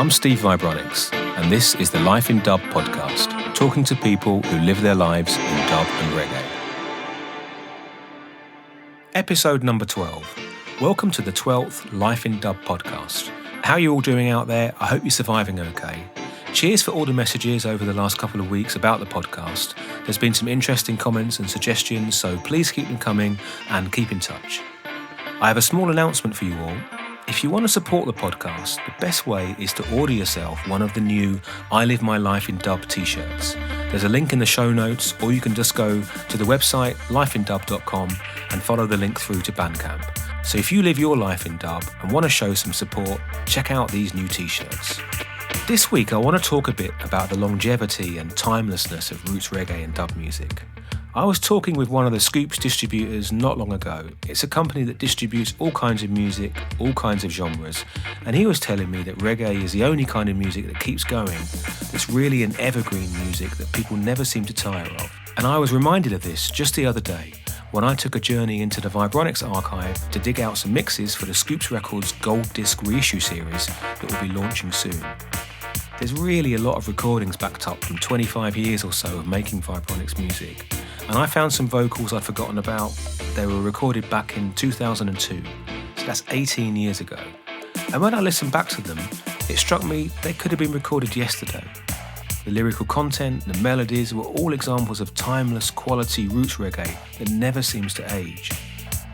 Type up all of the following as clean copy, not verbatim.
I'm Steve Vibronics, and this is the Life in Dub podcast, talking to people who live their lives in dub and reggae. Episode number 12. Welcome to the 12th Life in Dub podcast. How are you all doing out there? I hope you're surviving okay. Cheers for all the messages over the last couple of weeks about the podcast. There's been some interesting comments and suggestions, so please keep them coming and keep in touch. I have a small announcement for you all. If you want to support the podcast, the best way is to order yourself one of the new I Live My Life in Dub t-shirts. There's a link in the show notes, or you can just go to the website lifeindub.com and follow the link through to Bandcamp. So if you live your life in dub and want to show some support, check out these new t-shirts. This week I want to talk a bit about the longevity and timelessness of roots reggae and dub music. I was talking with one of the Scoops distributors not long ago. It's a company that distributes all kinds of music, all kinds of genres, and he was telling me that reggae is the only kind of music that keeps going, that's really an evergreen music that people never seem to tire of. And I was reminded of this just the other day when I took a journey into the Vibronics archive to dig out some mixes for the Scoops Records Gold Disc reissue series that will be launching soon. There's really a lot of recordings backed up from 25 years or so of making Vibronics music. And I found some vocals I'd forgotten about. They were recorded back in 2002, so that's 18 years ago. And when I listened back to them, it struck me they could have been recorded yesterday. The lyrical content, the melodies were all examples of timeless quality roots reggae that never seems to age.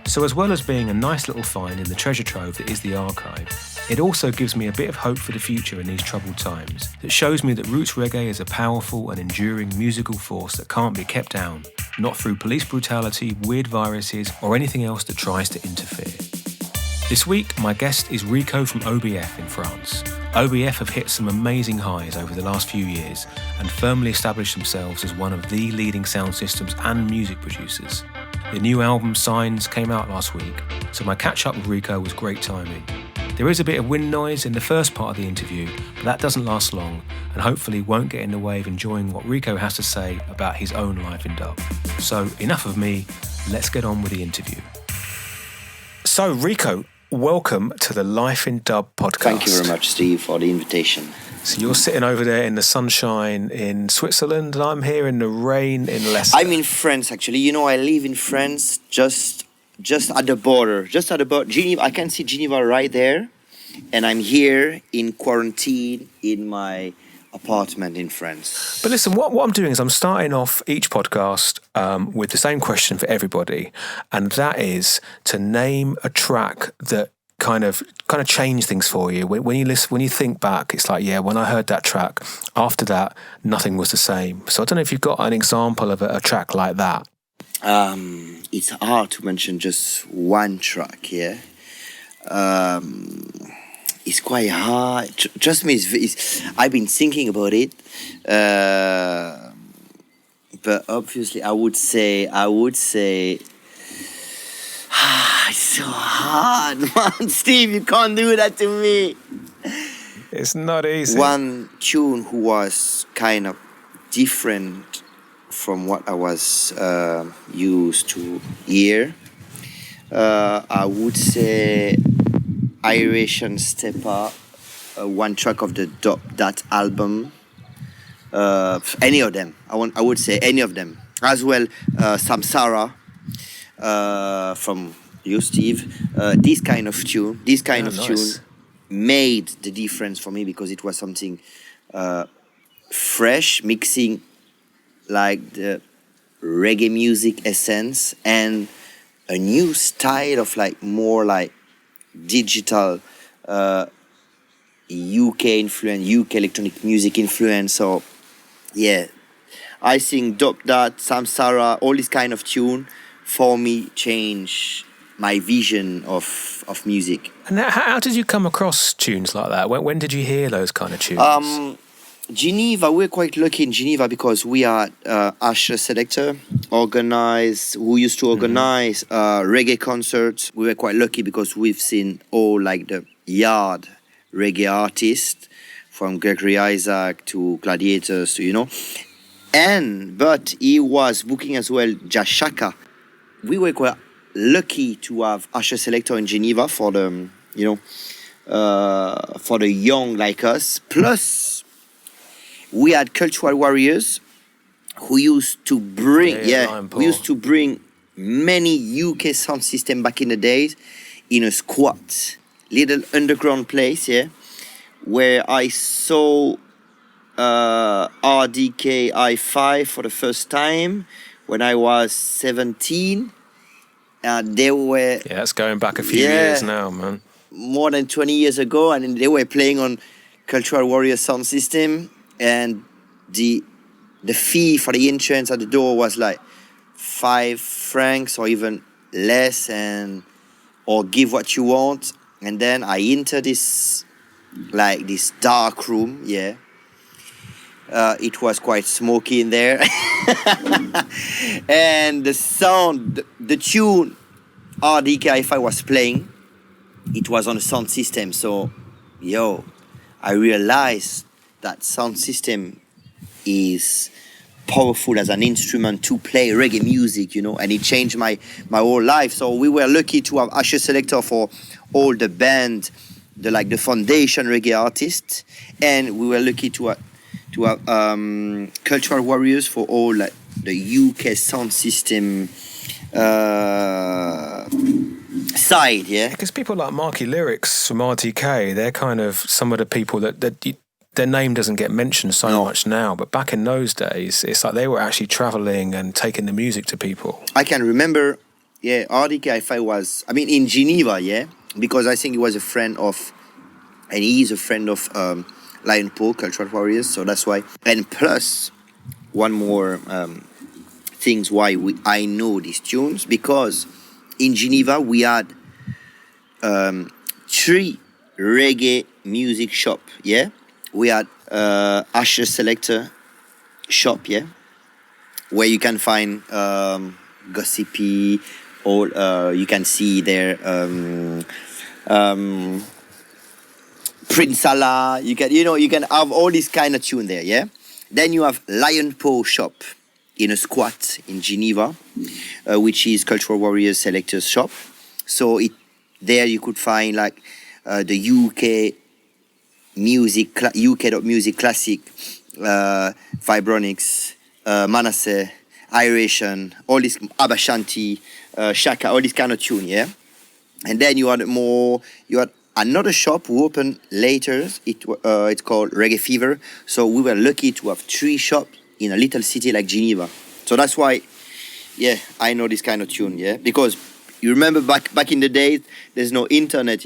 So as well as being a nice little find in the treasure trove that is the archive, it also gives me a bit of hope for the future in these troubled times. That shows me that roots reggae is a powerful and enduring musical force that can't be kept down, not through police brutality, weird viruses, or anything else that tries to interfere. This week, my guest is Rico from OBF in France. OBF have hit some amazing highs over the last few years and firmly established themselves as one of the leading sound systems and music producers. The new album Signz came out last week, so my catch up with Rico was great timing. There is a bit of wind noise in the first part of the interview, but that doesn't last long and hopefully won't get in the way of enjoying what Rico has to say about his own life in dub. So enough of me, let's get on with the interview. So Rico, welcome to the Life in Dub podcast. Thank you very much, Steve, for the invitation. So you're sitting over there in the sunshine in Switzerland and I'm here in the rain in Leicester. I'm in France, actually. You know, I live in France just at the border, Geneva. I can see Geneva right there. And I'm here in quarantine in my apartment in France. But listen, what I'm doing is I'm starting off each podcast with the same question for everybody. And that is to name a track that kind of changed things for you. When you listen, when you think back, it's like, yeah, when I heard that track, after that, nothing was the same. So I don't know if you've got an example of a track like that. It's hard to mention just one track, yeah. It's quite hard. Trust me, I've been thinking about it. But obviously, I would say, it's so hard, man. Steve, you can't do that to me. It's not easy. One tune who was kind of different from what I was used to hear. I would say Irish and Stepper, one track of the that album. Any of them. I would say any of them. As well, Samsara from you, Steve. This kind of tune made the difference for me because it was something fresh, mixing like the reggae music essence and a new style of like more like digital UK influence, UK electronic music influence. So yeah, I think Dope That, Samsara, all this kind of tune for me change my vision of music. And how did you come across tunes like that? When did you hear those kind of tunes? Geneva, we're quite lucky in Geneva because we are Asher Selector, who used to organize reggae concerts. We were quite lucky because we've seen all like the yard reggae artists from Gregory Isaac to Gladiators to, you know. But he was booking as well Jashaka. We were quite lucky to have Asher Selector in Geneva for the, for the young like us. Plus, we had cultural warriors who used to bring, we used to bring many UK sound system back in the days in a squat, little underground place, where I saw RDK i5 for the first time when I was 17. They were... Yeah, it's going back a few years now, man. More than 20 years ago, and they were playing on Cultural Warrior sound system, and the fee for the entrance at the door was like 5 francs or even less, or give what you want. And then I entered this dark room, it was quite smoky in there. And the sound, the tune RDK if I was playing, it was on a sound system. So, I realized that sound system is powerful as an instrument to play reggae music, and it changed my whole life. So we were lucky to have Asher Selector for all the band, the foundation reggae artists, and we were lucky to have Cultural Warriors for all the UK sound system side, Because people like Marky Lyrics from RTK, they're kind of some of the people that their name doesn't get mentioned so much now, but back in those days, it's like they were actually traveling and taking the music to people. I can remember, RDK if I was, in Geneva, because I think he was a friend of, and he is a friend of Lion Paul, Cultural Warriors, so that's why. And plus, one more things why I know these tunes, because in Geneva we had 3 reggae music shop, We had Asher Selector shop, where you can find gossipy, or you can see there Prince Allah. You can have all this kind of tune there, Then you have Lion Paw shop in a squat in Geneva, which is Cultural Warriors Selectors shop. So there you could find the UK music, UK.music classic, Vibronics, Manasseh, Iration, all this Abashanti, Shaka, all this kind of tune, And then you had another shop who opened later. It's called Reggae Fever. So we were lucky to have 3 shops in a little city like Geneva. So that's why, I know this kind of tune, Because you remember back in the days, there's no internet,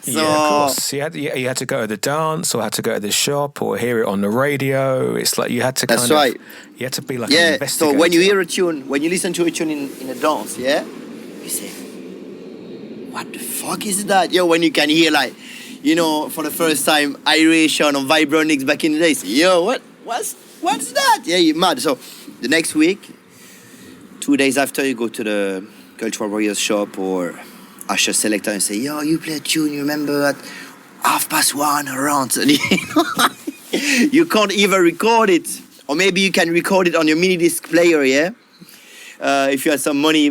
So, of course. You had to go to the dance, or had to go to the shop, or hear it on the radio. It's like you had to That's right. You had to be like an investigator. So when you hear a tune, when you listen to a tune in a dance, you say, what the fuck is that? When you can hear for the first time, Iration or Vibronics back in the days. What's that? You're mad. So the next week, 2 days after, you go to the Cultural Warriors shop or Asher Selector and say, you play a tune, you remember at 1:30 around. You can't even record it. Or maybe you can record it on your mini disc player, if you have some money,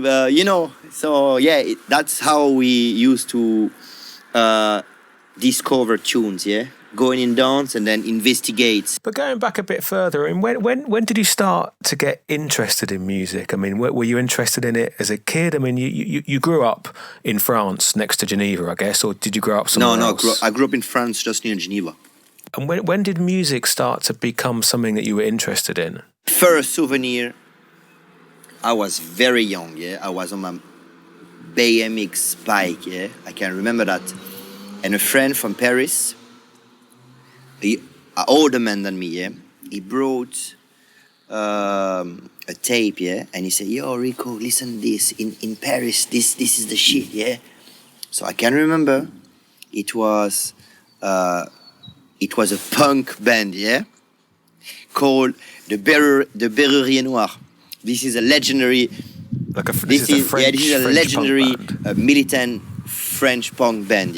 So, that's how we used to discover tunes, Going in dance and then investigate. But going back a bit further, when did you start to get interested in music? Were you interested in it as a kid? You grew up in France next to Geneva, I guess, or did you grow up somewhere else? No, I grew up in France just near Geneva. And when did music start to become something that you were interested in? First souvenir, I was very young, I was on my BMX bike, I can remember that. And a friend from Paris, an older man than me, he brought a tape, and he said, Rico, listen to this, in Paris, this is the shit, So I can remember it was a punk band, called the Berrurier Noir. This is a legendary, this is a legendary militant French punk band,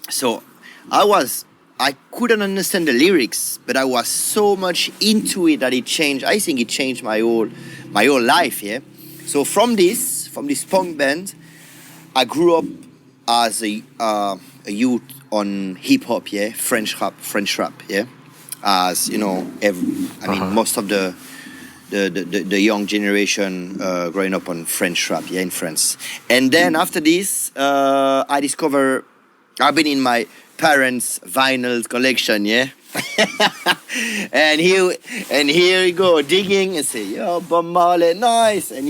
So I couldn't understand the lyrics, but I was so much into it that I think it changed my whole life, So from this punk band, I grew up as a youth on hip hop, yeah, French rap, yeah. As you know, most of the young generation growing up on French rap, yeah, in France. And then after this, I discover I've been in my parents' vinyl collection, yeah. and here we go digging and say, yo, Bob Marley, nice. And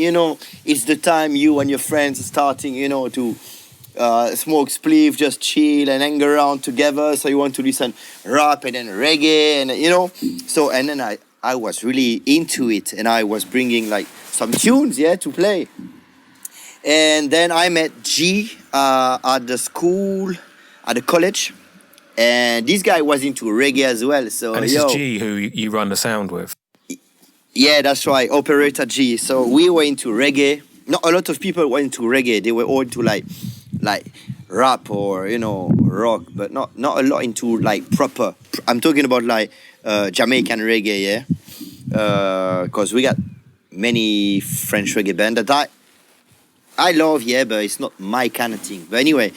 it's the time you and your friends are starting, to smoke spliff, just chill and hang around together. So you want to listen rap and then reggae, and So and then I was really into it, and I was bringing like some tunes, yeah, to play. And then I met G at the school, at the college. And this guy was into reggae as well. So, and this is G who you run the sound with? Yeah, that's right. Operator G. So we were into reggae. Not a lot of people were into reggae. They were all into like rap or, rock. But not a lot into like proper. I'm talking about like Jamaican reggae, yeah? Because we got many French reggae bands that I love, yeah, but it's not my kind of thing. But anyway,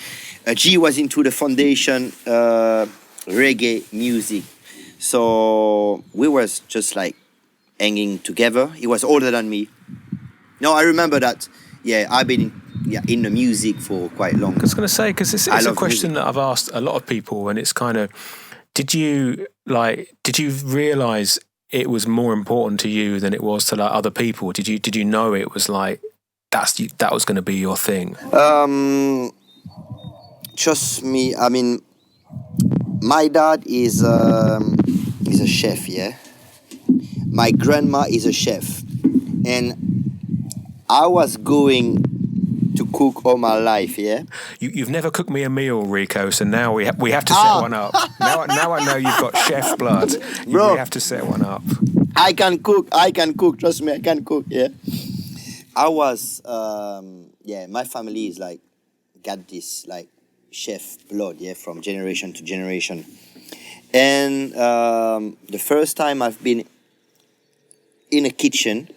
G was into the foundation reggae music. So we was just like hanging together. He was older than me. No, I remember that. Yeah, I've been in the music for quite long. I was going to say, because it's a question music that I've asked a lot of people, and it's kind of, did you realise it was more important to you than it was to like other people? Did you know it was like that was going to be your thing? Trust me, I mean, my dad is a chef, yeah? My grandma is a chef. And I was going to cook all my life, yeah? You've never cooked me a meal, Rico, so now we have to set one up. Now I know you've got chef blood. Bro, we have to set one up. I can cook, trust me, I can cook, yeah? I was, my family is like, got this like, chef blood, yeah, from generation to generation. And the first time I've been in a kitchen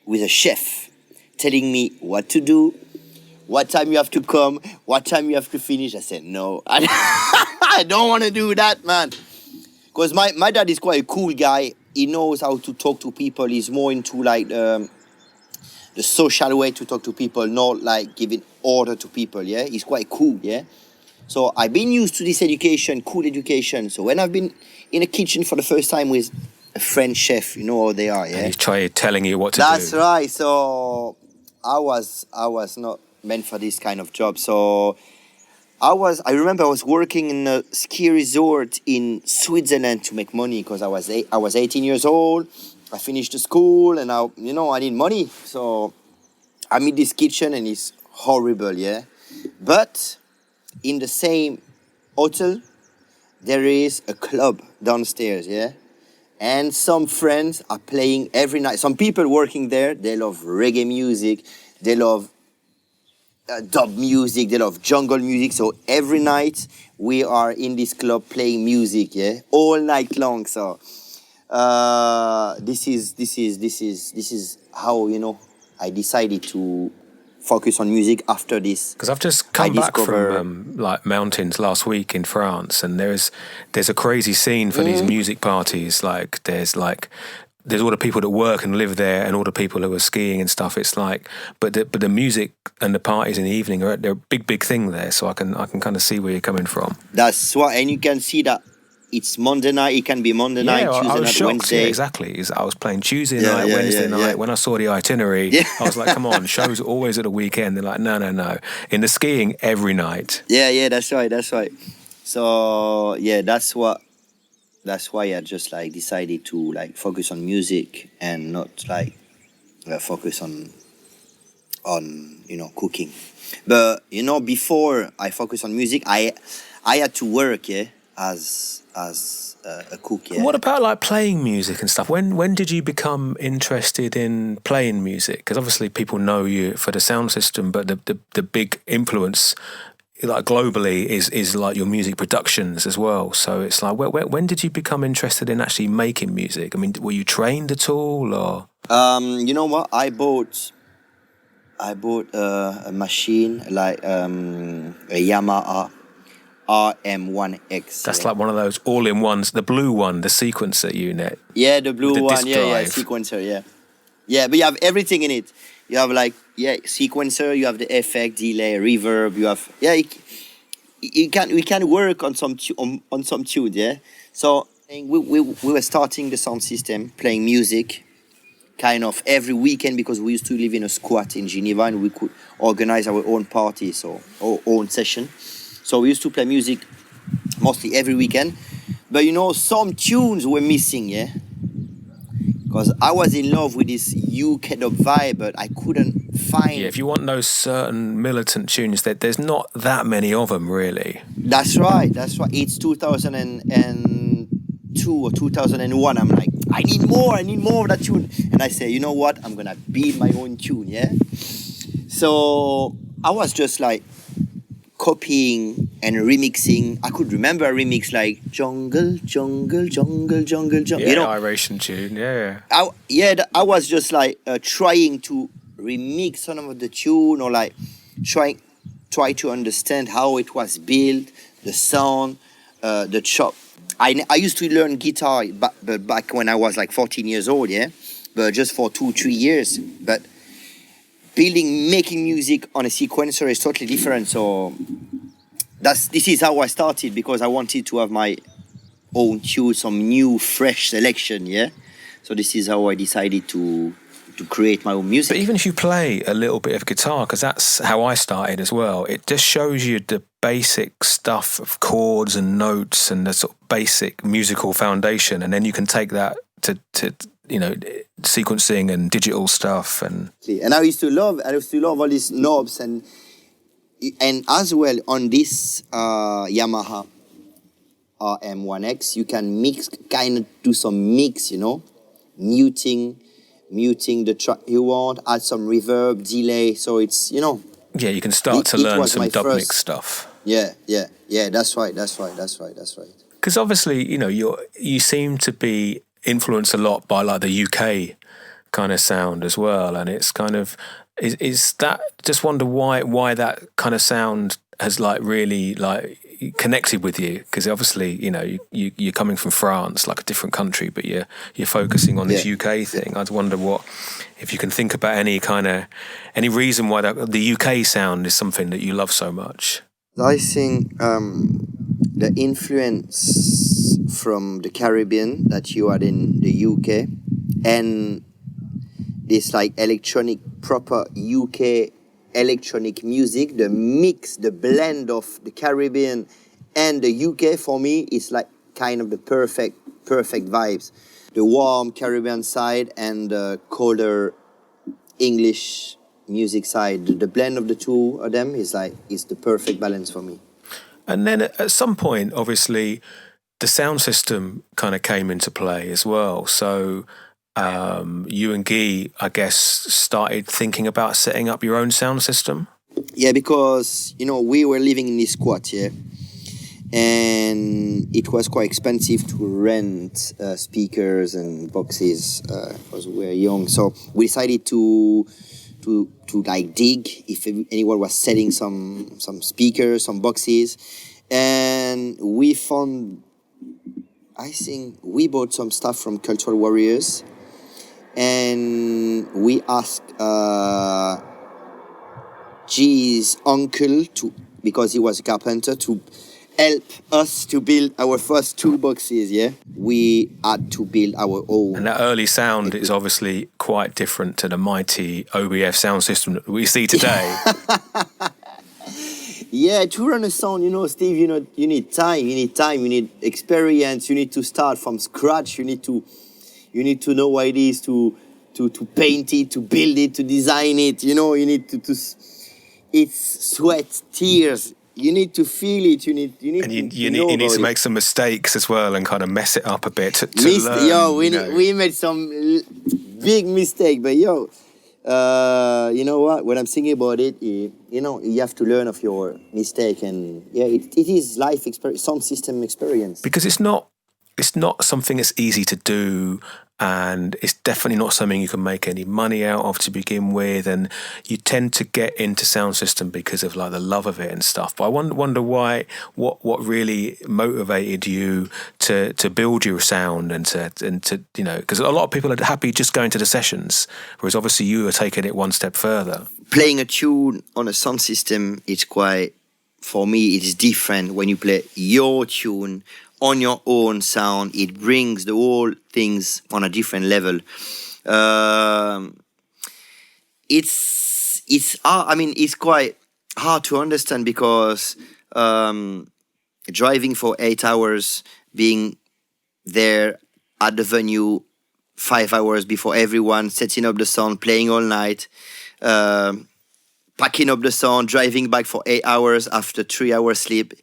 with a chef telling me what to do, what time you have to come, what time you have to finish, I said, no, I don't want to do that, man. Because my dad is quite a cool guy. He knows how to talk to people. He's more into like the social way to talk to people, not like giving order to people, yeah? He's quite cool, yeah? So I've been used to this education, cool education. So when I've been in a kitchen for the first time with a French chef, you know how they are, yeah? And he's telling you what to do. That's right. So I was not meant for this kind of job. So I remember I was working in a ski resort in Switzerland to make money because I was 18 years old. I finished the school and I need money. So I'm in this kitchen and it's horrible, yeah? But in the same hotel, there is a club downstairs, yeah? And some friends are playing every night. Some people working there, they love reggae music, they love dub music, they love jungle music. So every night we are in this club playing music, yeah? All night long, so... This is how I decided to focus on music after this. Because I've just come back from like mountains last week in France, and there's a crazy scene for these music parties. Like there's all the people that work and live there, and all the people who are skiing and stuff. It's like, but the music and the parties in the evening they're a big thing there. So I can kind of see where you're coming from. That's why, and you can see that. It's Monday night. It can be Monday night, Tuesday night, shocked. Wednesday. Yeah, exactly. I was playing Tuesday night, Wednesday night. Yeah. When I saw the itinerary, I was like, "Come on, shows are always at the weekend." They're like, "No. In the skiing, every night." Yeah, that's right. So yeah, that's why I just like decided to like focus on music and not like focus on cooking. But before I focus on music, I had to work, yeah, as a cook, yeah. What about like playing music and stuff? When did you become interested in playing music? Because obviously people know you for the sound system, but the big influence like globally is like your music productions as well. So it's like when did you become interested in actually making music? I mean, were you trained at all, or? You know what? I bought I bought a machine like a Yamaha RM1X. That's like one of those all-in-ones, the blue one, the sequencer unit. Yeah, the blue with the one. disc Yeah, drive. sequencer. Yeah, yeah, but you have everything in it. You have like sequencer. You have the effect, delay, reverb. You have we can work on some on some tune. Yeah, so we were starting the sound system, playing music, kind of every weekend because we used to live in a squat in Geneva and we could organize our own parties or our own session. So we used to play music mostly every weekend. But some tunes were missing, yeah? Because I was in love with this UK dub vibe, but I couldn't find... Yeah, if you want those certain militant tunes, there's not that many of them, really. That's right. It's 2002 or 2001. I'm like, I need more of that tune. And I say, you know what? I'm going to build my own tune, yeah? So I was just like copying and remixing. I could remember a remix like Jungle, Jungle, Jungle, Jungle, Jungle. Yeah, Iration tune, yeah. I was just like trying to remix some of the tune or like try to understand how it was built, the sound, the chop. I used to learn guitar but back when I was like 14 years old, yeah? But just for 2-3 years. But making music on a sequencer is totally different. So this is how I started because I wanted to have my own tune, some new, fresh selection, yeah? So this is how I decided to create my own music. But even if you play a little bit of guitar, because that's how I started as well, it just shows you the basic stuff of chords and notes and the sort of basic musical foundation, and then you can take that to sequencing and digital stuff. And I used to love all these knobs and as well on this Yamaha RM1X you can mix, kind of do some mix, muting the track you want, add some reverb, delay, so it's yeah, you can start to learn some Dubquake stuff. Yeah, that's right. Because obviously, you seem to be influenced a lot by like the UK kind of sound as well, and it's kind of is that, just wonder why that kind of sound has like really like connected with you, because obviously you're coming from France, like a different country, but you're focusing on this UK thing. I'd wonder if you can think about any reason why the UK sound is something that you love so much. I think the influence from the Caribbean that you had in the UK and this like proper UK electronic music, the mix, the blend of the Caribbean and the UK, for me is like kind of the perfect vibes. The warm Caribbean side and the colder English music side. The blend of the two of them is the perfect balance for me. And then at some point, obviously, the sound system kind of came into play as well. So you and Guy, I guess, started thinking about setting up your own sound system? Yeah, because, we were living in this squat, yeah? And it was quite expensive to rent speakers and boxes because we were young. So we decided to like dig if anyone was selling some speakers, some boxes. And we found, I think we bought some stuff from Cultural Warriors. And we asked G's uncle because he was a carpenter, to help us to build our first 2 boxes, yeah? We had to build our own. And that early sound is obviously quite different to the mighty OBF sound system that we see today. Yeah, to run a sound, Steve, you need time, you need experience, you need to start from scratch, you need to know what it is to paint it, to build it, to design it, you need to it's sweat, tears. You need to feel it. You need to make some mistakes as well and kind of mess it up a bit to learn. We made some big mistake, but you know what? When I'm thinking about it, you have to learn of your mistake, and it is life experience, sound system experience. Because it's not it's not something that's easy to do, and it's definitely not something you can make any money out of to begin with, and you tend to get into sound system because of like the love of it and stuff. But I wonder why, what really motivated you to build your sound and to you know, because a lot of people are happy just going to the sessions, whereas obviously you are taking it one step further. Playing a tune on a sound system, it's quite, for me, it is different when you play your tune on your own sound. It brings the whole things on a different level. It's quite hard to understand because driving for 8 hours, being there at the venue 5 hours before everyone, setting up the sound, playing all night, packing up the sound, driving back for 8 hours after 3 hours sleep.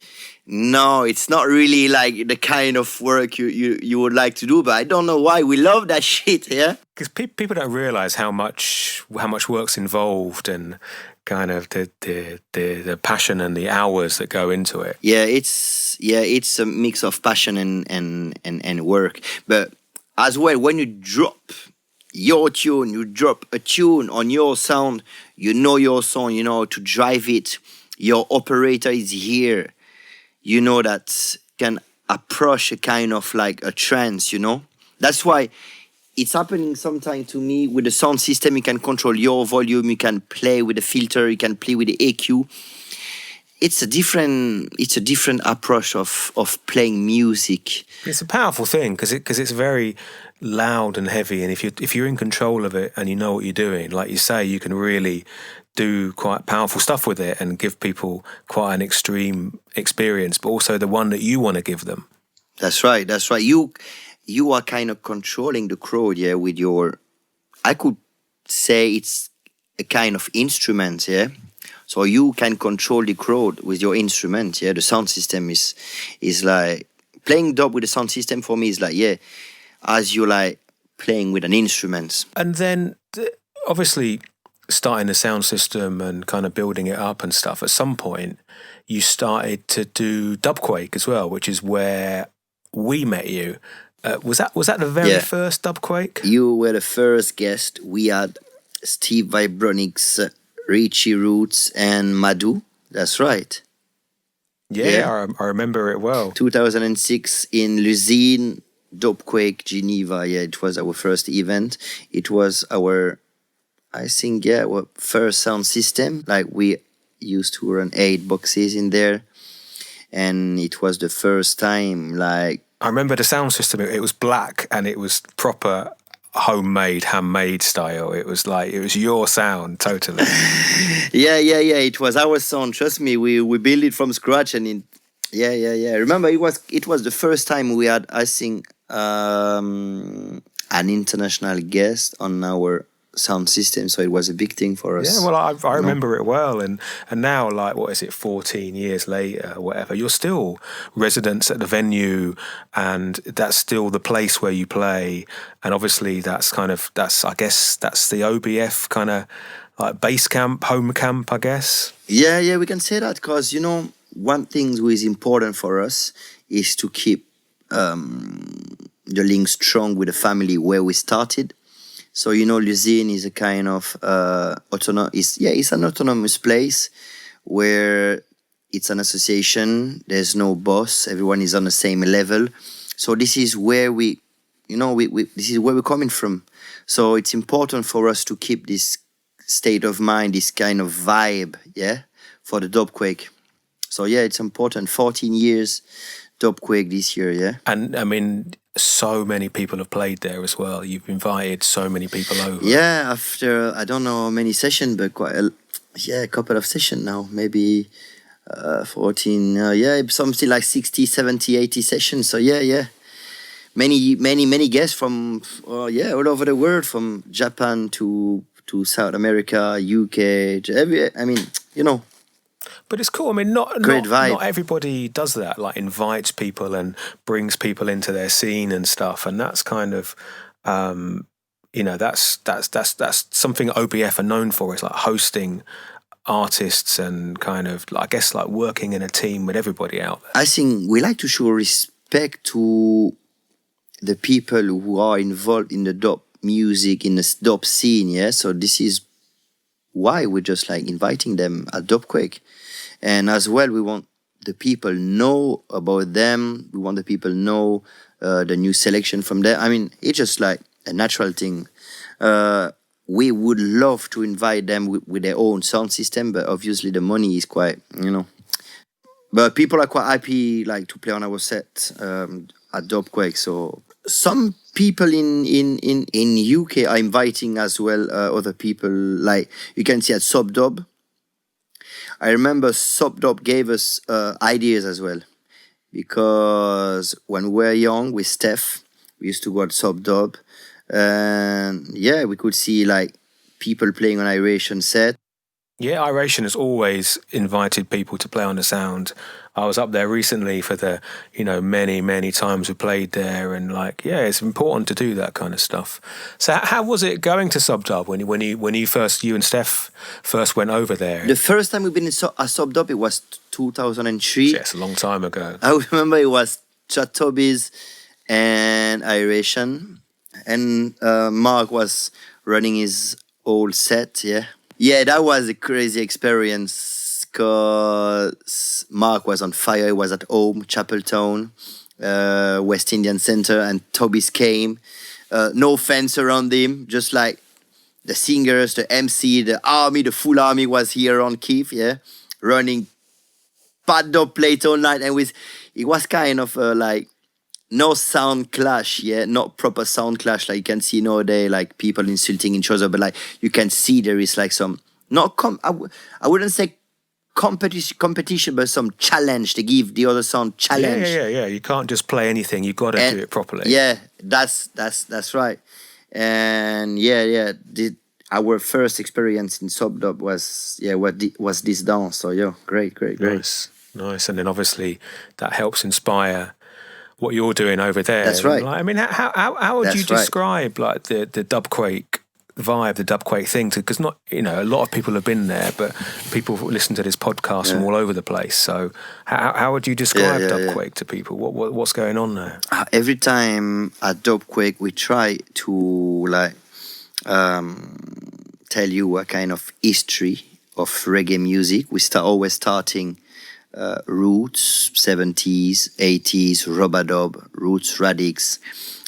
No, it's not really like the kind of work you would like to do, but I don't know why we love that shit, yeah? Because people don't realise how much work's involved and kind of the passion and the hours that go into it. Yeah, it's a mix of passion and work. But as well, when you drop your tune, you drop a tune on your sound, you know your song, you know to drive it, your operator is here, you know that can approach a kind of like a trance, you know. That's why it's happening sometimes to me with the sound system. You can control your volume, you can play with the filter, you can play with the EQ. It's a different approach of playing music. It's a powerful thing because it's very loud and heavy, and if you're in control of it and you know what you're doing, like you say, you can really do quite powerful stuff with it and give people quite an extreme experience, but also the one that you want to give them. That's right. You are kind of controlling the crowd, yeah, with your, I could say it's a kind of instrument, yeah. So you can control the crowd with your instrument, yeah. The sound system is like playing dub with the sound system for me is like, yeah, as you like playing with an instrument. And then obviously starting the sound system and kind of building it up and stuff, at some point you started to do Dubquake as well, which is where we met you. Was that the very first Dubquake? You were the first guest. We had Steve Vibronics, Richie Roots, and Madhu. That's right. Yeah. I remember it well. 2006 in Luzine, Dubquake, Geneva. Yeah, it was our first event. It was our, I think, our first sound system. Like we used to run 8 boxes in there, and it was the first time. Like I remember the sound system. It was black and it was proper handmade style. It was your sound totally. Yeah. It was our sound. Trust me, we built it from scratch, and Remember, it was the first time we had, I think, an international guest on our sound system, so it was a big thing for us. Yeah, well, I remember it well, and now, like, what is it, 14 years later, whatever, you're still residents at the venue, and that's still the place where you play, and obviously I guess that's the OBF kind of like base camp, home camp, I guess. Yeah, we can say that, because, you know, one thing that is important for us is to keep the link strong with the family where we started. So, you know, Luzine is a kind of it's an autonomous place where it's an association. There's no boss. Everyone is on the same level. So this is where this is where we're coming from. So it's important for us to keep this state of mind, this kind of vibe, yeah, for the Dubquake. So yeah, it's important. 14 years Dubquake this year, yeah. And I mean, so many people have played there as well. You've invited so many people over. Yeah, after, I don't know how many sessions, but a couple of sessions now. Maybe 14, something like 60, 70, 80 sessions. So yeah. Many guests from, all over the world, from Japan to South America, UK, But it's cool. I mean, not everybody does that. Like, invites people and brings people into their scene and stuff. And that's kind of, that's something OBF are known for. Is like hosting artists and kind of, I guess, like working in a team with everybody out there. I think we like to show respect to the people who are involved in the dub music, in the dub scene, yeah. So this is why we're just like inviting them at Dubquake. And as well, we want the people know about them. We want the people know the new selection from them. I mean, it's just like a natural thing. We would love to invite them with their own sound system, but obviously the money is quite, But people are quite happy, like, to play on our set at Dubquake. So some people in UK are inviting as well other people. Like you can see at Subdub. I remember Subdub gave us ideas as well, because when we were young with Steph, we used to go at Subdub, and yeah, we could see like people playing on Iration set. Yeah, Iration has always invited people to play on the sound. I was up there recently for the, many times we played there, and like, yeah, it's important to do that kind of stuff. So how was it going to Subdub when you and Steph first went over there? The first time we've been at Subdub, it was 2003. Yes, a long time ago. I remember it was Chad Tobies and Iration, and Mark was running his old set, yeah. Yeah, that was a crazy experience because Mark was on fire. He was at home, Chapeltown, West Indian Center, and Tobias came. No fence around him, just like the singers, the MC, the army, the full army was here on Keith, yeah, running pad up plate all night. And it was kind of like no sound clash, yeah, not proper sound clash like you can see nowadays, like people insulting each other, but like you can see there is like some I wouldn't say competition, but some challenge. They give the other sound challenge. Yeah. You can't just play anything. You got to do it properly. Yeah, that's right. And our first experience in Subdub was this dance. So yeah, great. Nice. And then obviously that helps inspire what you're doing over there. That's right. Like, I mean, how would you describe like the Dubquake vibe, the Dubquake thing? Because not, a lot of people have been there, but people listen to this podcast from all over the place. So how would you describe Dubquake to people? What's going on there? Every time at Dubquake, we try to like tell you a kind of history of reggae music. We always starting roots, 70s, 80s, rubadub, roots, radix,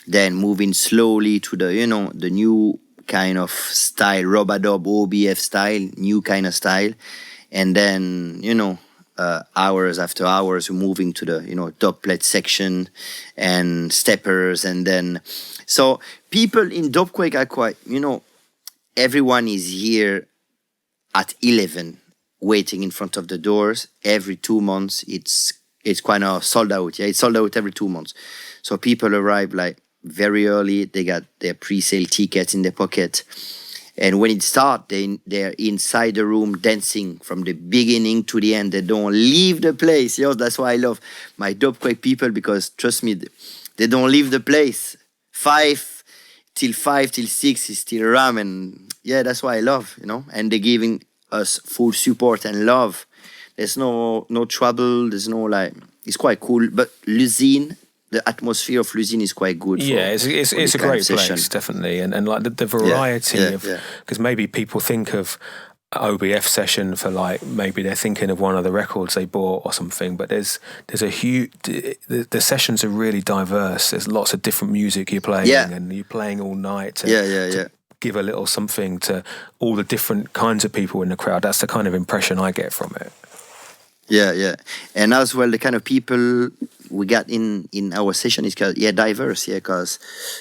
then moving slowly to the new kind of style, rubadub, OBF style, new kind of style, and then hours after hours we're moving to the dubplate section and steppers, and then so people in Dubquake are quite everyone is here at 11 waiting in front of the doors. Every 2 months it's kind of sold out. Yeah, it's sold out every 2 months. So people arrive like very early. They got their pre-sale tickets in their pocket, and when it starts, they're inside the room dancing from the beginning to the end. They don't leave the place. That's why I love my Dubquake people, because trust me, they don't leave the place. 5 till 6 is still ram, and yeah, that's why I love, and they're giving us full support and love. There's no trouble. There's no like. It's quite cool. But L'Usine, the atmosphere of L'Usine is quite good. It's a great place, definitely, and like the variety of, because maybe people think of OBF session for like, maybe they're thinking of one of the records they bought or something, but there's a huge, the sessions are really diverse. There's lots of different music you're playing, and you're playing all night. To give a little something to all the different kinds of people in the crowd. That's the kind of impression I get from it. Yeah. And as well, the kind of people we got in our session is diverse, because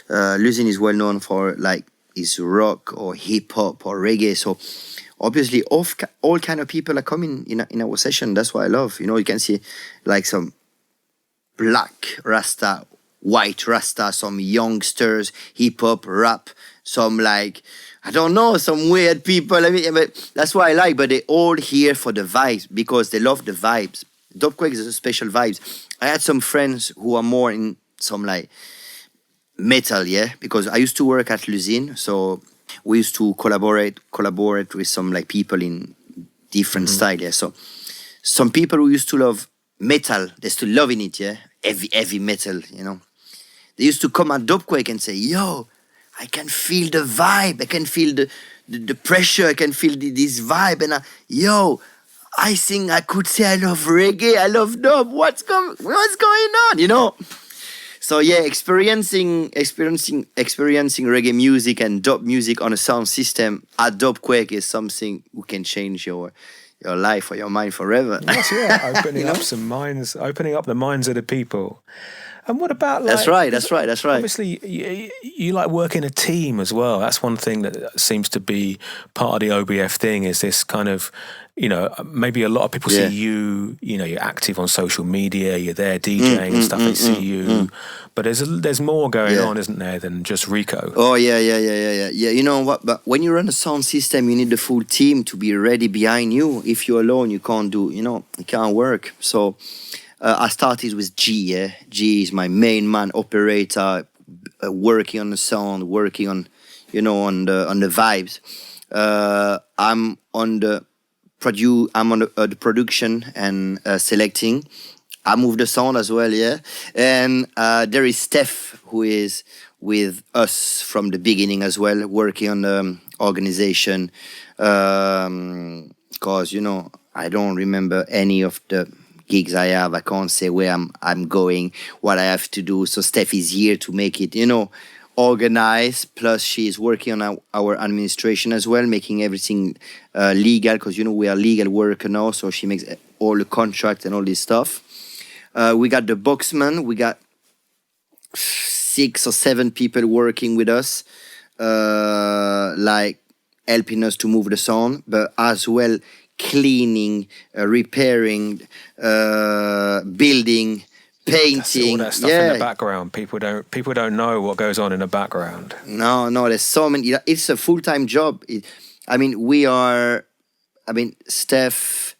L'Usine is well known for like is rock or hip hop or reggae. So obviously all kind of people are coming in our session. That's what I love. You can see like some black Rasta, white Rasta, some youngsters, hip hop, rap, some like, I don't know, some weird people. I mean, but that's what I like. But they're all here for the vibes, because they love the vibes. Dubquake is a special vibes. I had some friends who are more in some like metal, because I used to work at L'Usine, so we used to collaborate with some like people in different style. So some people who used to love metal, they're still loving it, heavy metal, They used to come at Dubquake and say, "Yo, I can feel the vibe. I can feel the pressure. I can feel this vibe." And I think I could say I love reggae. I love dub. What's going on? So yeah, experiencing reggae music and dub music on a sound system at Dubquake is something who can change your life or your mind forever. Yes, yeah, opening up some minds, opening up the minds of the people. And what about That's right. Obviously, you like work in a team as well. That's one thing that seems to be part of the OBF thing. Is this kind of, maybe a lot of people see you. You're active on social media. You're there DJing and stuff. They see you, but there's more going on, isn't there, than just Rico? Oh yeah. You know what? But when you run a sound system, you need the full team to be ready behind you. If you're alone, you can't do. It can't work. So. I started with G, yeah? G is my main man, operator, working on the sound, working on, on the vibes. I'm on the production and selecting. I move the sound as well, yeah? And there is Steph, who is with us from the beginning as well, working on the organization. Because, I don't remember any of the gigs I have. I can't say where I'm going, what I have to do. So Steph is here to make it, organized. Plus she's working on our administration as well, making everything legal, because we are legal worker now. So she makes all the contracts and all this stuff. We got the Boxmen. We got 6 or 7 people working with us, like helping us to move the sound, but as well cleaning, repairing, building, painting. All that stuff in the background. People don't know what goes on in the background. No, there's so many. It's a full-time job. Steph,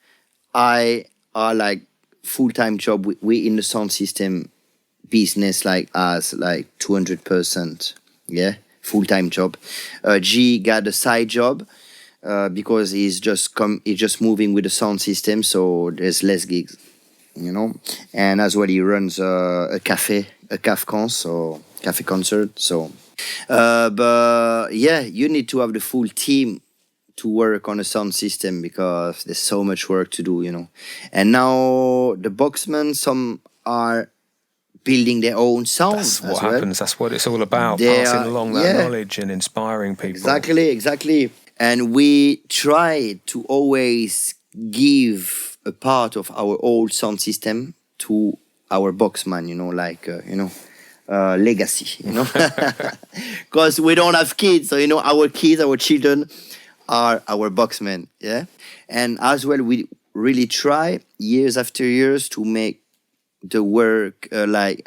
I are like full-time job. We in the sound system business as 200%. Yeah, full-time job. G got a side job. Because he's just moving with the sound system, so there's less gigs, and as well he runs a cafe concert. So, but yeah, you need to have the full team to work on a sound system because there's so much work to do, And now the Boxmen, some are building their own sound. That's what happens. That's what it's all about. Passing along that knowledge and inspiring people. Exactly. And we try to always give a part of our old sound system to our Boxman, legacy, Because we don't have kids, so, our kids, our children are our Boxmen, yeah? And as well, we really try, years after years, to make the work they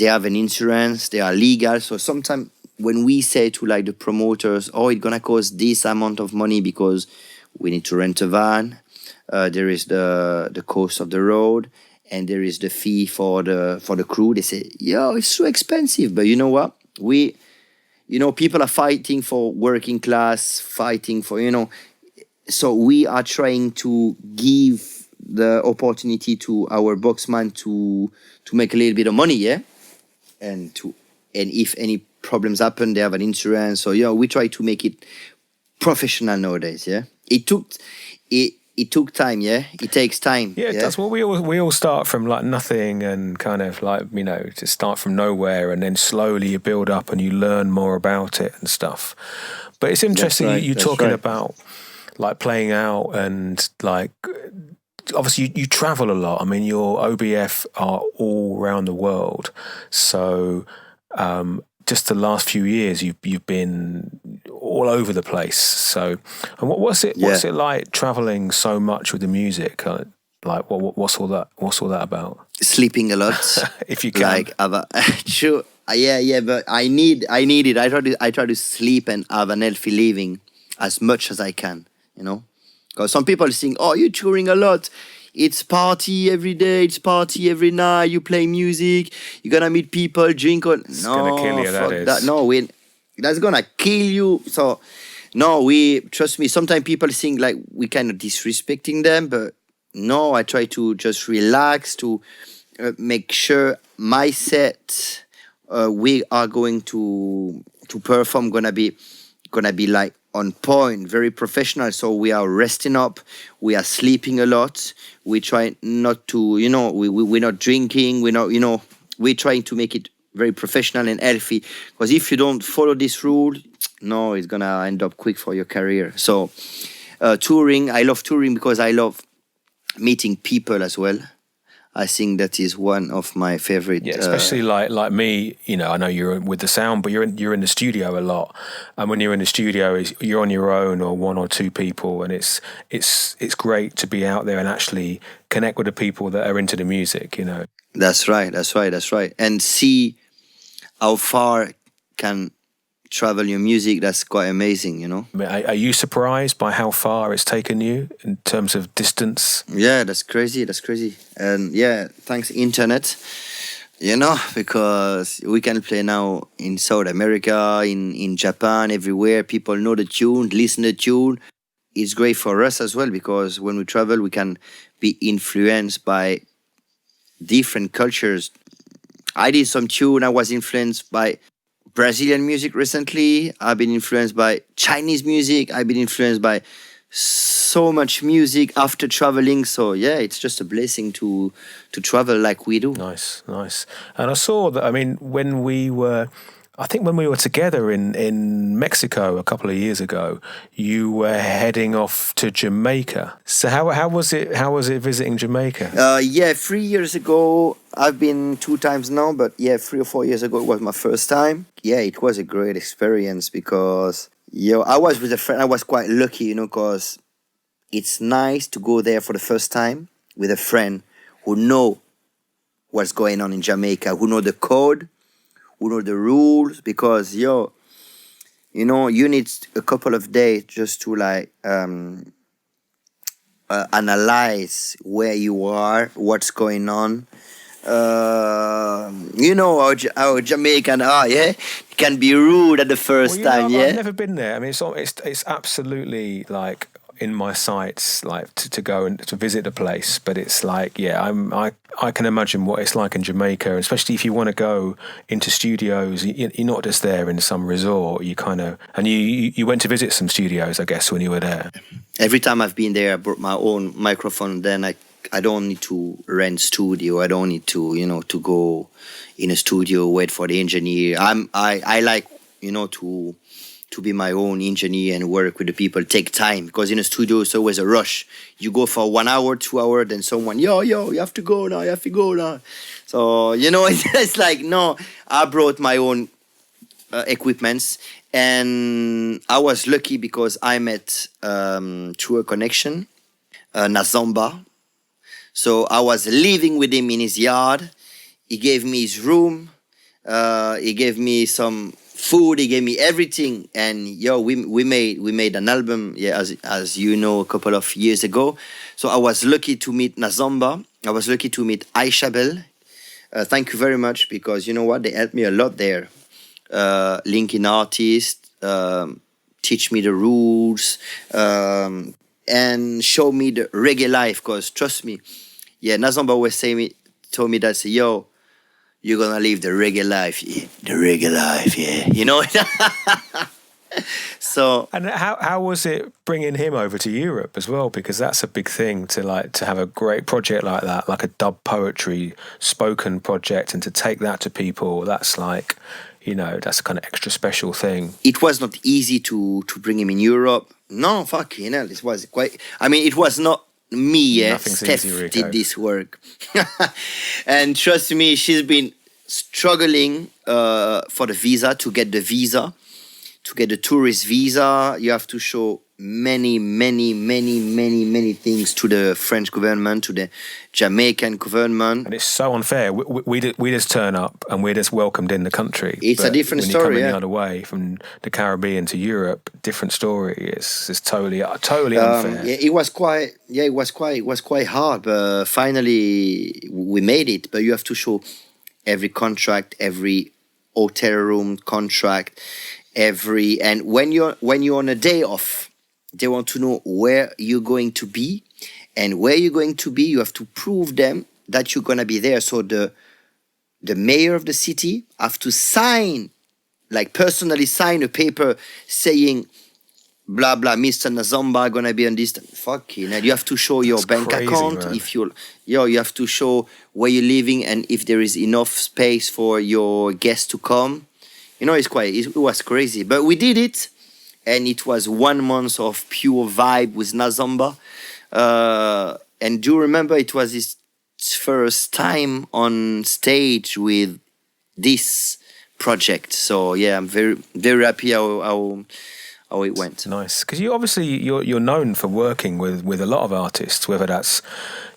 have an insurance, they are legal, so sometimes when we say to the promoters, it's gonna cost this amount of money because we need to rent a van, there is the cost of the road, and there is the fee for the crew. They say, it's too expensive. But you know what? People are fighting for working class, fighting for, so we are trying to give the opportunity to our Boxman to make a little bit of money, yeah? And if any problems happen, they have an insurance. So we try to make it professional nowadays. Yeah, it took took time. Yeah, it takes time. Yeah, that's what we all start from nothing and kind of to start from nowhere, and then slowly you build up and you learn more about it and stuff. But it's interesting you talking about playing out and obviously you travel a lot. I mean, your OBF are all around the world, so. Just the last few years, you've been all over the place. So, and what's it like traveling so much with the music? What's all that about? Sleeping a lot, if you can. Sure, but I need it. I try to sleep and have an healthy living as much as I can. Because some people think, you're touring a lot. It's party every day, it's party every night, you play music, you're gonna meet people, drink on. It's gonna kill you, that is. That's gonna kill you. So, trust me, sometimes people think we kind of disrespecting them, but no, I try to just relax, to make sure my set we are going to perform gonna be like on point, very professional. So we are resting up, we are sleeping a lot. We try not to, we're not drinking. We're not, we're trying to make it very professional and healthy. Because if you don't follow this rule, no, it's gonna end up quick for your career. So touring, I love touring because I love meeting people as well. I think that is one of my favorite. Yeah, especially like me. I know you're with the sound, but you're in the studio a lot. And when you're in the studio, you're on your own or one or two people, and it's great to be out there and actually connect with the people that are into the music. That's right. And see how far can travel your music. That's quite amazing. Are you surprised by how far it's taken you in terms of distance? Yeah, that's crazy. And yeah, thanks internet, because we can play now in South America, in Japan, everywhere. People know the tune, listen to the tune. It's great for us as well, because when we travel, we can be influenced by different cultures. I did some tune. I was influenced by Brazilian music recently. I've been influenced by Chinese music. I've been influenced by so much music after traveling. So yeah, it's just a blessing to travel like we do. Nice. And I saw that, when we were together in Mexico a couple of years ago, you were heading off to Jamaica. So how was it visiting Jamaica? 3 years ago. I've been 2 times now, but 3 or 4 years ago it was my first time. Yeah, it was a great experience because I was with a friend. I was quite lucky, because it's nice to go there for the first time with a friend who know what's going on in Jamaica, who know the code, who know the rules, because you need a couple of days just to analyze where you are, what's going on. How Jamaican are, yeah? It can be rude at the first time, yeah? I've never been there. It's absolutely like in my sights, like to go and to visit the place. But it's like, I can imagine what it's like in Jamaica, especially if you want to go into studios. You're not just there in some resort. You went to visit some studios, I guess, when you were there. Every time I've been there, I brought my own microphone. Then I don't need to rent studio. I don't need to, to go in a studio, wait for the engineer. I like, to be my own engineer and work with the people, take time, because in a studio it's always a rush. You go for 1 hour, 2 hours, then someone, you have to go now. So, it's like, no, I brought my own equipments, and I was lucky because I met through a connection, Nazamba. So I was living with him in his yard. He gave me his room. He gave me some food. He gave me everything. And we made an album. Yeah, as you know, a couple of years ago. So I was lucky to meet Nazamba. I was lucky to meet Aisha Bell. Thank you very much, because you know what, they helped me a lot there. Linking artists, teach me the rules. And show me the reggae life, because trust me, Nazamba was told me that, you're gonna live the reggae life, So, and how was it bringing him over to Europe as well? Because that's a big thing to have a great project like that, like a dub poetry spoken project, and to take that to people. That's like, that's a kind of extra special thing. It was not easy to bring him in Europe. No, fucking hell, this was quite. It was not me. Steph easy, Rico. did this work, and trust me, she's been struggling for the visa, to get the tourist visa. You have to show many things to the French government, to the Jamaican government. And it's so unfair. We just turn up and we're just welcomed in the country. It's a different story. When you come in the other way from the Caribbean to Europe, different story. It's totally unfair. It was quite hard. But finally, we made it. But you have to show every contract, every hotel room contract, and when you're on a day off, they want to know where you're going to be, and where you're going to be, you have to prove them that you're gonna be there. So the mayor of the city have to sign, like personally sign a paper saying blah blah, Mr. Nazomba gonna be on this. Fucking hell, you have to show your That's bank crazy, account, man. if you have to show where you're living and if there is enough space for your guests to come. It was crazy, but we did it, and it was 1 month of pure vibe with Nazomba. And do you remember it was his first time on stage with this project? So yeah, I'm very very happy how it went. Nice, because you're known for working with a lot of artists, whether that's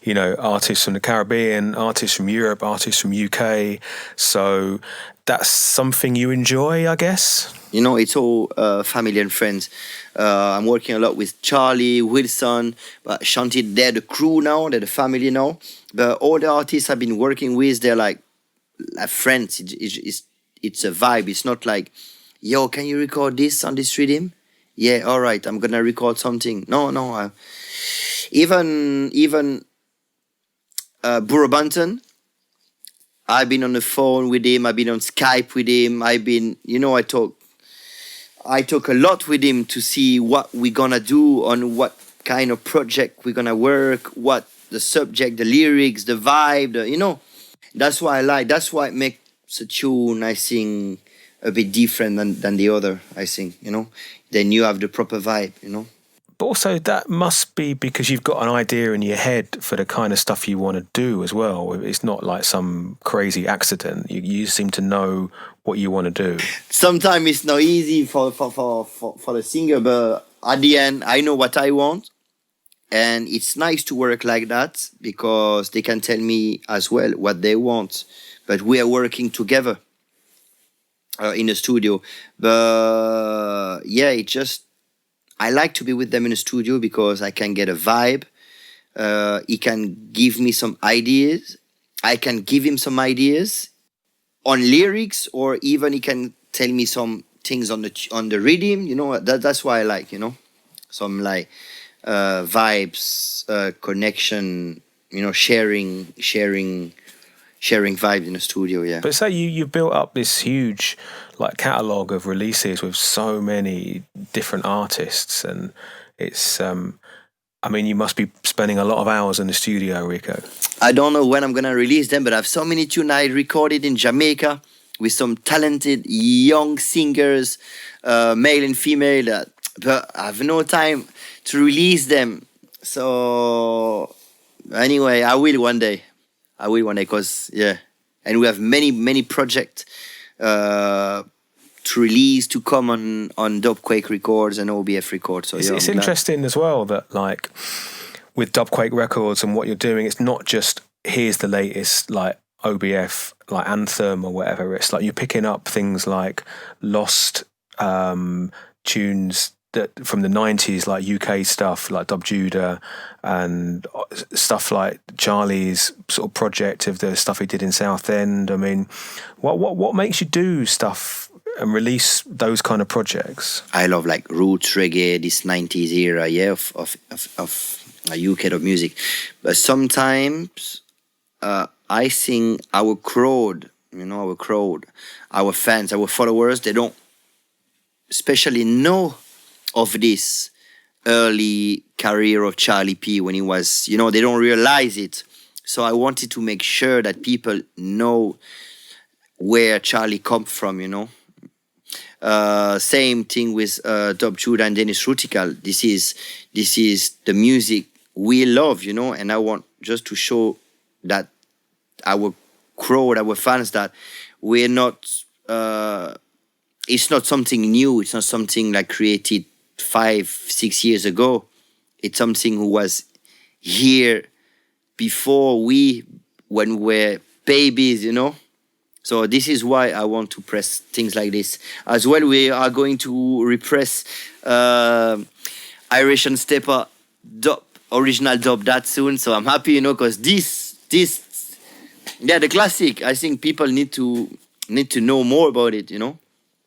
artists from the Caribbean, artists from Europe, artists from UK. So that's something you enjoy, I guess. It's all family and friends. I'm working a lot with Charlie, Wilson, but Shanti. They're the crew now. They're the family now. But all the artists I've been working with, they're like friends. It's a vibe. It's not like, yo, can you record this on this rhythm? Yeah, all right, I'm gonna record something. No. Even Burro Banton, I've been on the phone with him. I've been on Skype with him. I talk a lot with him to see what we're gonna do, on what kind of project we're gonna work, what the subject, the lyrics, the vibe. That's why I like. That's why it makes a tune, I think, a bit different than the other. I think, then you have the proper vibe. But also that must be because you've got an idea in your head for the kind of stuff you want to do as well. It's not like some crazy accident. You seem to know what you want to do. Sometimes it's not easy for the singer, but at the end, I know what I want. And it's nice to work like that because they can tell me as well what they want. But we are working together in the studio. But yeah, I like to be with them in the studio because I can get a vibe. He can give me some ideas. I can give him some ideas on lyrics, or even he can tell me some things on the rhythm. That's why I like, some like vibes, connection, sharing vibes in the studio. Yeah. But say you built up this huge catalogue of releases with so many different artists, and it's you must be spending a lot of hours in the studio, Rico. I don't know when I'm gonna release them, but I have so many tunes I recorded in Jamaica with some talented young singers, male and female, but I have no time to release them. So anyway, I will one day because yeah, and we have many projects to release, to come on Dubquake Records and OBF Records. So it's interesting as well that with Dubquake Records and what you're doing, it's not just here's the latest OBF anthem or whatever. It's you're picking up things like lost tunes that from the 90s, UK stuff like Dub Judah, and stuff like Charlie's sort of project of the stuff he did in Southend. What makes you do stuff and release those kind of projects? I love roots reggae, this 90s era, yeah, of UK dub music. But sometimes I think our crowd, our fans, our followers, they don't especially know of this early career of Charlie P when he was, they don't realize it. So I wanted to make sure that people know where Charlie come from, Same thing with Dub Judah and Dennis Rutikal. This is the music we love, and I want just to show that our crowd, our fans, that we're not, it's not something new. It's not something created 5-6 years ago. It's something who was here before when we were babies, So this is why I want to press things like this. As well, we are going to repress Irish and Stepper original dub that soon. So I'm happy, because this, the classic. I think people need to know more about it,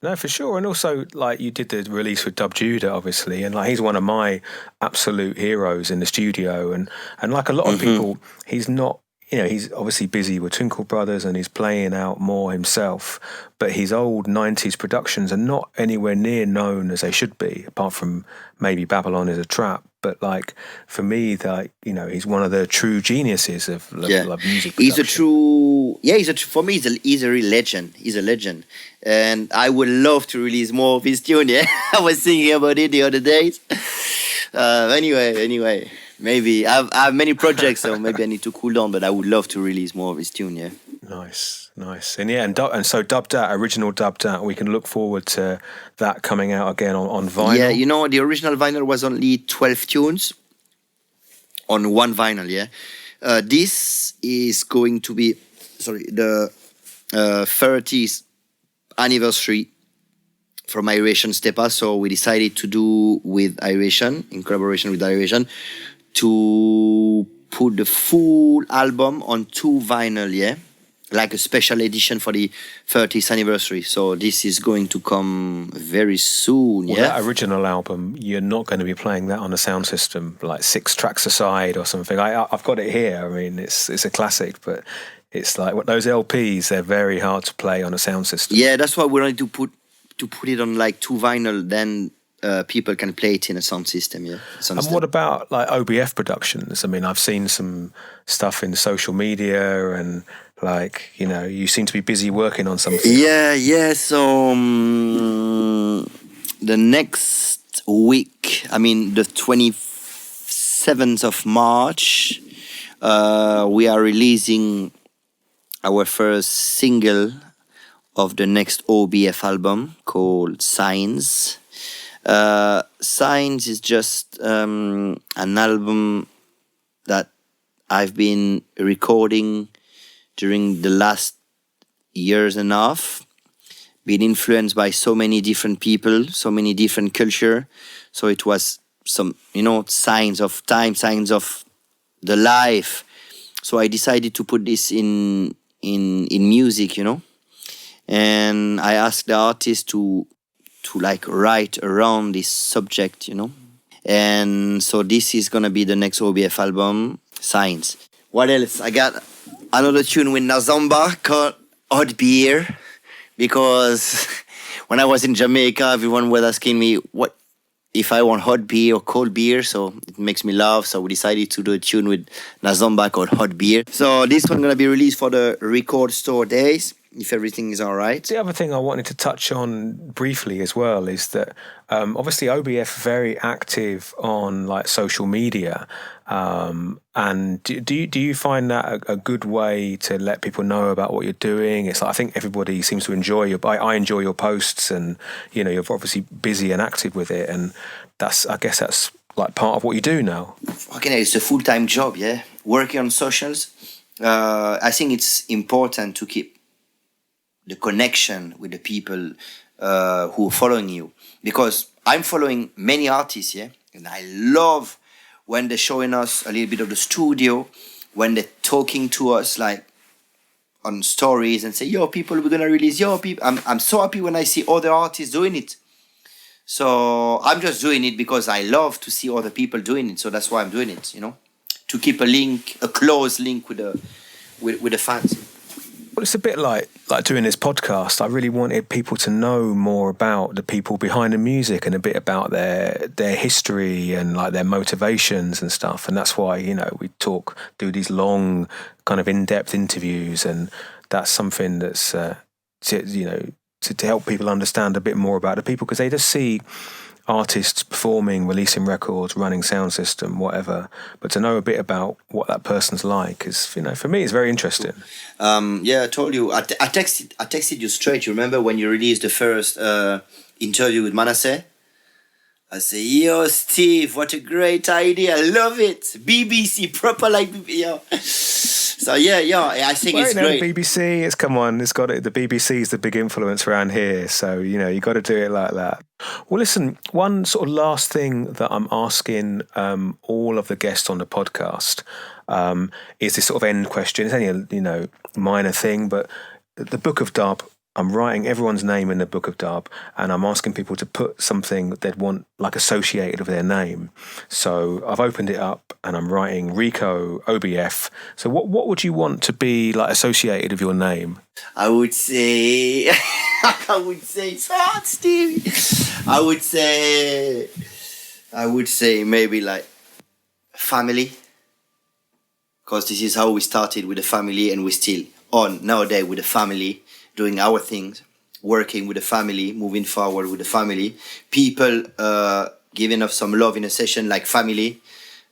No, for sure. And also, you did the release with Dub Judah, obviously, and he's one of my absolute heroes in the studio. And like a lot of people, he's not he's obviously busy with Twinkle Brothers and he's playing out more himself, but his old 90s productions are not anywhere near known as they should be, apart from maybe Babylon is a Trap. But like for me, he's one of the true geniuses of music production. For me, he's a real legend. He's a legend. And I would love to release more of his tune, yeah? I was thinking about it the other days. Anyway. Maybe I have many projects, so maybe I need to cool down. But I would love to release more of his tune. Yeah. Nice, and so Dubbed Out, original Dubbed Out. We can look forward to that coming out again on vinyl. Yeah, the original vinyl was only 12 tunes on one vinyl. Yeah, this is going to be the 30th anniversary from Iration Stepa. So we decided to do with Iration, in collaboration with Iration, to put the full album on 2 vinyl, yeah? Like a special edition for the 30th anniversary. So this is going to come very soon, yeah? That original album, you're not going to be playing that on a sound system, like 6 tracks aside or something. I've got it here. I mean, it's a classic, but it's like those LPs, they're very hard to play on a sound system. Yeah, that's why we wanted to put it on like 2 vinyl, then people can play it in a sound system, yeah. And what about like OBF Productions? I mean, I've seen some stuff in social media, and like you seem to be busy working on something. Yeah. So the next week, I mean the 27th of March, we are releasing our first single of the next OBF album called Signz. Signz is just an album that I've been recording during the last years and a half, been influenced by so many different people, so many different culture. So it was some, signs of time, signs of the life. So I decided to put this in music, and I asked the artist to like write around this subject, and so this is gonna be the next OBF album, Signz. What else? I got another tune with Nazamba called Hot Beer, because when I was in Jamaica, everyone was asking me what if I want hot beer or cold beer, so it makes me laugh. So we decided to do a tune with Nazamba called Hot Beer. So this one gonna be released for the Record Store days, if everything is all right. The other thing I wanted to touch on briefly as well is that obviously OBF very active on like social media, and do you find that a good way to let people know about what you're doing? It's like, I think everybody seems to enjoy I enjoy your posts, and you're obviously busy and active with it, and I guess that's like part of what you do now. Okay, it's a full-time job, yeah. Working on socials. I think it's important to keep the connection with the people who are following you, because I'm following many artists, yeah, and I love when they're showing us a little bit of the studio, when they're talking to us like on stories and say, yo, people, we're gonna release, yo, people. I'm so happy when I see other artists doing it. So I'm just doing it because I love to see other people doing it. So that's why I'm doing it, to keep a close link with the fans. Well, it's a bit like doing this podcast. I really wanted people to know more about the people behind the music and a bit about their history and like their motivations and stuff. And that's why, we do these long kind of in-depth interviews, and that's something that's, to help people understand a bit more about the people, because they just see artists performing, releasing records, running sound system, whatever. But to know a bit about what that person's like is, for me, it's very interesting. Yeah, I told you. I texted you straight. You remember when you released the first interview with Manasseh? I say, yo, Steve, what a great idea. I love it. BBC, proper like BBC. Yo. So yeah, I think it's great. The BBC, the BBC is the big influence around here. So, you got to do it like that. Well, listen, one sort of last thing that I'm asking all of the guests on the podcast is this sort of end question. It's only a minor thing, but the Book of Dub, I'm writing everyone's name in the Book of Dub, and I'm asking people to put something they'd want like associated with their name. So I've opened it up and I'm writing Rico OBF. So what would you want to be like associated with your name? I would say it's hard, Stevie. I would say maybe like family, because this is how we started with the family, and we're still on nowadays with the family, doing our things, working with the family, moving forward with the family. People giving us some love in a session like family.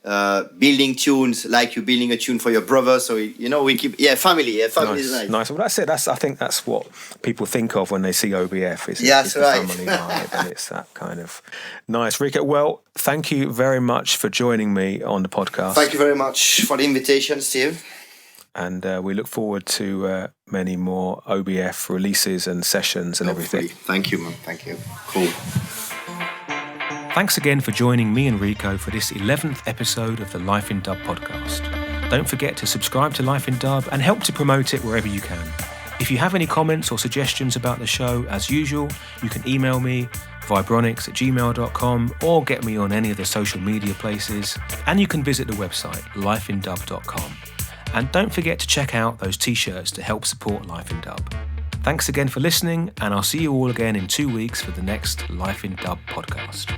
Building tunes like you're building a tune for your brother. So, we keep... family. Yeah, family is nice. Nice. Well, that's it. I think that's what people think of when they see OBF. It's that's right. The family vibe, and it's that kind of... Nice. Rico, well, thank you very much for joining me on the podcast. Thank you very much for the invitation, Steve. And we look forward to many more OBF releases and sessions and everything. Thank you, man. Thank you. Cool. Thanks again for joining me and Rico for this 11th episode of the Life in Dub podcast. Don't forget to subscribe to Life in Dub and help to promote it wherever you can. If you have any comments or suggestions about the show, as usual, you can email me, vibronics@gmail.com, or get me on any of the social media places. And you can visit the website, lifeindub.com. And don't forget to check out those t-shirts to help support Life in Dub. Thanks again for listening, and I'll see you all again in 2 weeks for the next Life in Dub podcast.